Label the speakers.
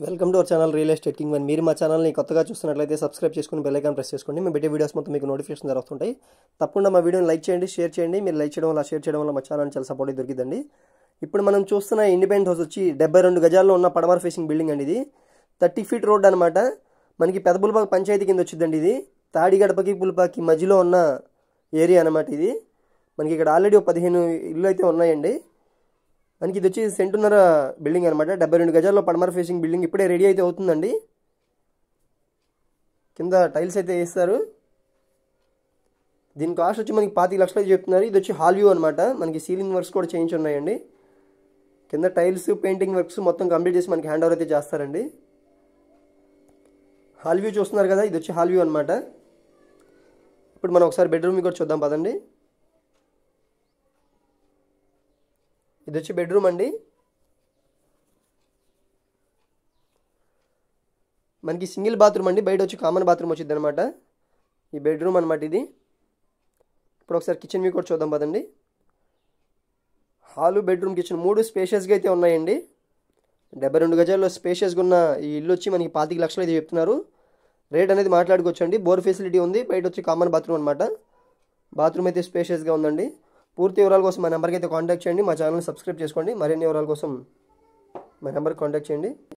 Speaker 1: Welcome to our channel real estate king one. మీరు మా ఛానల్ని కొత్తగా చూస్తున్నట్లయితే సబ్స్క్రైబ్ చేసుకుని బెల్ ఐకాన్ ప్రెస్ చేసుకోండి. మేము పెట్టే వీడియోస్ మొత్తం మీకు నోటిఫికేషన్ జరుగుతుంటాయి. తప్పకుండా మా వీడియోని లైక్ చేయండి, షేర్ చేయండి. మీరు లైక్ చేయడం వల్ల, షేర్ చేయడం వల్ల మా ఛానల్ చాలా సపోర్ట్ దొరికిందండి. ఇప్పుడు మనం చూస్తున్న ఇండిపెండెంట్ హౌస్ వచ్చి 72 గజాల్లో ఉన్న పడమర ఫేసింగ్ బిల్డింగ్ అండి. ఇది 30 ఫీట్ రోడ్ అనమాట. మనకి పెదపులపాక పంచాయతీ కింద వచ్చిందండి. ఇది తాడిగడపకి పులపాకి మధ్యలో ఉన్న ఏరియా అనమాట. ఇది మనకి ఇక్కడ ఆల్రెడీ 15 ఇల్లు అయితే ఉన్నాయండి. మనకి ఇది వచ్చి సెంటున్నర బిల్డింగ్ అనమాట. 72 గజాల్లో పడమర ఫేసింగ్ బిల్డింగ్ ఇప్పుడే రెడీ అయితే అవుతుందండి. కింద టైల్స్ అయితే వేస్తారు. దీని కాస్ట్ వచ్చి మనకి 25 లక్షలు అయితే చెప్తున్నారు. ఇది వచ్చి హాల్ వ్యూ అనమాట. మనకి సీలింగ్ వర్క్స్ కూడా చేయించి ఉన్నాయండి. కింద టైల్స్, పెయింటింగ్ వర్క్స్ మొత్తం కంప్లీట్ చేసి మనకి హ్యాండ్ ఓవర్ అయితే చేస్తారండి. హాల్ వ్యూ చూస్తున్నారు కదా, ఇది వచ్చి హాల్ వ్యూ అనమాట. ఇప్పుడు మనం ఒకసారి బెడ్రూమ్ కూడా చూద్దాం పదండి. ఇది వచ్చి బెడ్రూమ్ అండి. మనకి సింగిల్ బాత్రూమ్ అండి. బయట వచ్చి కామన్ బాత్రూమ్ వచ్చింది అనమాట. ఈ బెడ్రూమ్ అనమాట ఇది. ఇప్పుడు ఒకసారి కిచెన్ వ్యూ కూడా చూద్దాం పదండి. హాలు, బెడ్రూమ్, కిచెన్ 3 స్పేషియస్గా అయితే ఉన్నాయండి. 72 గజాల్లో స్పేషియస్గా ఉన్న ఈ ఇల్లు వచ్చి మనకి 25 లక్షలు అయితే చెప్తున్నారు. రేట్ అనేది మాట్లాడుకోవచ్చు అండి. బోర్ ఫెసిలిటీ ఉంది. బయట వచ్చి కామన్ బాత్రూమ్ అనమాట. బాత్రూమ్ అయితే స్పేషియస్గా ఉందండి. పూర్తి వివరాల కోసం మా నెంబర్కి అయితే కాంటాక్ట్ చేయండి. మా ఛానల్ని సబ్స్క్రైబ్ చేసుకోండి. మరిన్ని వివరాల కోసం మా నెంబర్కి కాంటాక్ట్ చేయండి.